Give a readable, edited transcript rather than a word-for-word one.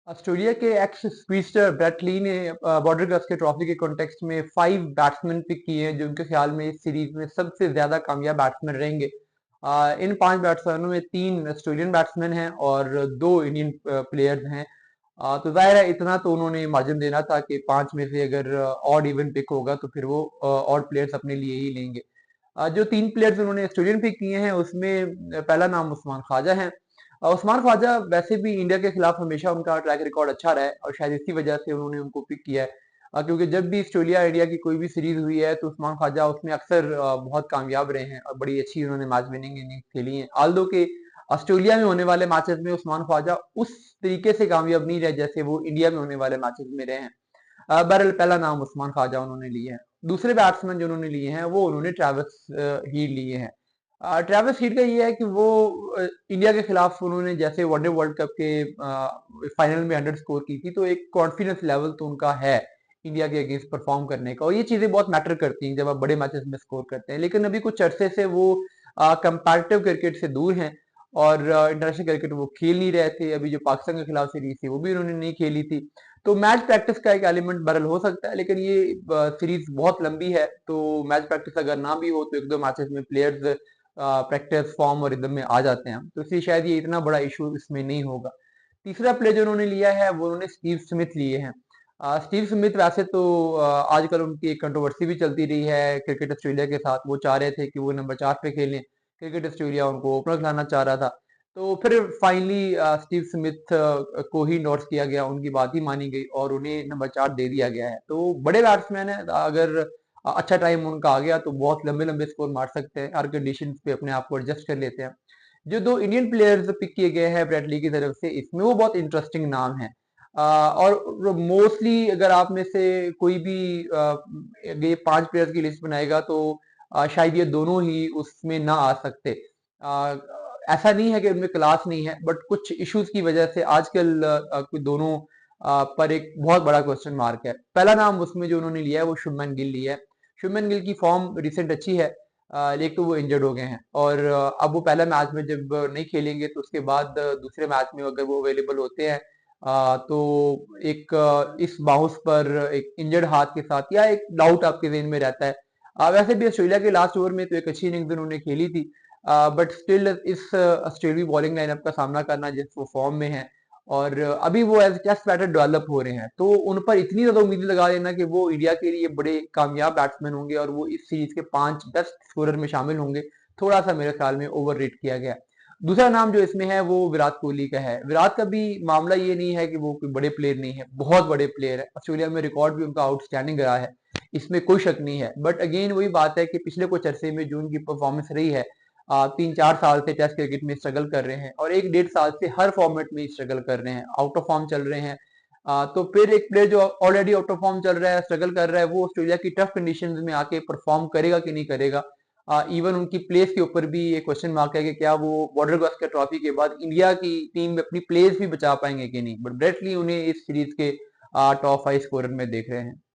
Australia के x speedster Brett Lee ने border गस्कर trophy के कॉन्टेक्स्ट में 5 बैट्समैन पिक किए हैं जो उनके ख्याल में इस सीरीज में सबसे ज्यादा कामयाब बैट्समैन रहेंगे। इन 5 बैट्समैनों में 3 ऑस्ट्रेलियन बैट्समैन हैं और 2 इंडियन प्लेयर्स हैं। तो जाहिर है इतना तो उन्होंने मार्जिन देना था कि 5 में से अगर ऑड इवन पिक होगा तो फिर वो ऑड प्लेयर्स अपने लिए ही लेंगे। जो 3 प्लेयर्स उन्होंने ऑस्ट्रेलियन पिक किए हैं उसमें पहला नाम उस्मान ख्वाजा है। उस्मान ख्वाजा वैसे भी इंडिया के खिलाफ हमेशा उनका ट्रैक रिकॉर्ड अच्छा रहा है और शायद इसी वजह से उन्होंने उनको पिक किया है। क्योंकि जब भी ऑस्ट्रेलिया इंडिया की कोई भी सीरीज हुई है तो उस्मान ख्वाजा उसमें अक्सर बहुत कामयाब रहे हैं और बड़ी अच्छी उन्होंने मैच विनिंग इनिंग्स खेली है। आल्दो के ऑस्ट्रेलिया में होने वाले मैचेस में उस्मान ख्वाजा उस तरीके से कामयाब नहीं रहे जैसे वो इंडिया में होने वाले मैचेस में रहे हैं। बहरहाल पहला नाम उस्मान ख्वाजा उन्होंने लिए है। दूसरे बैट्समैन जो उन्होंने लिए हैं वो उन्होंने ट्रेविस हीड लिए हैं। ट्रेविस हीड का ये है कि वो इंडिया के खिलाफ उन्होंने जैसे वनडे वर्ल्ड कप के फाइनल में 100 स्कोर की थी तो एक कॉन्फिडेंस लेवल तो उनका है इंडिया के अगेंस्ट परफॉर्म करने का और ये चीजें बहुत मैटर करती हैं जब आप बड़े मैचेस में स्कोर करते हैं। लेकिन अभी कुछ अरसे से वो कंपैरेटिव क्रिकेट से दूर हैं और इंटरनेशनल क्रिकेट वो खेल नहीं रहे थे। अभी जो पाकिस्तान के खिलाफ सीरीज थी वो भी उन्होंने नहीं खेली थी। तो मैच प्रैक्टिस का एक एलिमेंट बरल हो सकता है लेकिन ये सीरीज बहुत लंबी है तो मैच प्रैक्टिस अगर ना भी हो तो एक दो मैचेस में प्लेयर्स प्रैक्टिस फॉर्म और रिदम में आ जाते हैं तो इसलिए शायद ये इतना बड़ा इशू इसमें नहीं होगा। तीसरा प्लेयर जो उन्होंने लिया है वो उन्होंने स्टीव स्मिथ लिए हैं। स्टीव स्मिथ वैसे तो आजकल उनकी एक कंट्रोवर्सी भी चलती रही है क्रिकेट ऑस्ट्रेलिया के साथ। वो चाह रहे थे कि वो नंबर 4 पे खेलें, क्रिकेट ऑस्ट्रेलिया उनको ओपनर खिलाना चाह रहा था। तो फिर फाइनली स्टीव स्मिथ को ही नोट्स किया गया, उनकी बात ही मानी गई और उन्हें नंबर 4 दे दिया गया है। तो बड़े बैट्समैन है, अगर अच्छा टाइम उनका आ गया तो बहुत लंबे लंबे स्कोर मार सकते हैं, हर कंडीशन पे अपने आप को एडजस्ट कर लेते हैं। जो 2 इंडियन प्लेयर्स पिक किए गए हैं ब्रेट ली की तरफ से इसमें वो बहुत इंटरेस्टिंग नाम है। और मोस्टली अगर आप में से कोई भी ये 5 प्लेयर्स की लिस्ट बनाएगा तो शायद ये दोनों ही उसमें ना आ सकते। ऐसा नहीं है कि उनमें क्लास नहीं है बट कुछ इश्यूज की वजह से आजकल दोनों पर एक बहुत बड़ा क्वेश्चन मार्क है। पहला नाम उसमें जो उन्होंने लिया है वो शुभमन गिल लिया है। शुभमन गिल की फॉर्म रिसेंट अच्छी है लेकिन तो वो इंजर्ड हो गए हैं और अब वो पहला मैच में जब नहीं खेलेंगे तो उसके बाद दूसरे मैच में अगर वो अवेलेबल होते हैं तो एक इस बाउंस पर एक इंजर्ड हाथ के साथ या एक डाउट आपके ज़हन में रहता है। वैसे भी ऑस्ट्रेलिया के लास्ट ओवर में तो एक अच्छी इनिंग्स उन्होंने खेली थी बट स्टिल इस ऑस्ट्रेलियाई बॉलिंग लाइनअप का सामना करना जिस वो फॉर्म में है और अभी वो एज टेस्ट बैटर डेवलप हो रहे हैं तो उन पर इतनी ज्यादा उम्मीदें लगा लेना कि वो इंडिया के लिए बड़े कामयाब बैट्समैन होंगे और वो इस सीरीज के 5 बेस्ट स्कोरर में शामिल होंगे, थोड़ा सा मेरे ख्याल में ओवर रेट किया गया। दूसरा नाम जो इसमें है वो विराट कोहली का है। विराट का भी मामला ये नहीं है कि वो कोई बड़े प्लेयर नहीं है, बहुत बड़े प्लेयर है, ऑस्ट्रेलिया में रिकॉर्ड भी उनका आउटस्टैंडिंग रहा है, इसमें कोई शक नहीं है। बट अगेन वही बात है कि पिछले कुछ अरसे में जो उनकी परफॉर्मेंस रही है 3-4 साल से टेस्ट क्रिकेट में स्ट्रगल कर रहे हैं और 1-1.5 साल से हर फॉर्मेट में स्ट्रगल कर रहे हैं, आउट ऑफ फॉर्म चल रहे हैं। तो फिर एक प्लेयर जो ऑलरेडी आउट ऑफ फॉर्म चल रहा है, स्ट्रगल कर रहा है, वो ऑस्ट्रेलिया की टफ कंडीशंस में आके परफॉर्म करेगा कि नहीं करेगा। इवन उनकी प्लेस के ऊपर भी ये क्वेश्चन मार्क है कि क्या वो बॉर्डर गावस्कर ट्रॉफी के बाद इंडिया की टीम में अपनी प्लेस भी बचा पाएंगे कि नहीं। बट डेफिनेटली उन्हें इस सीरीज के टॉप 5 स्कोरर में देख रहे हैं।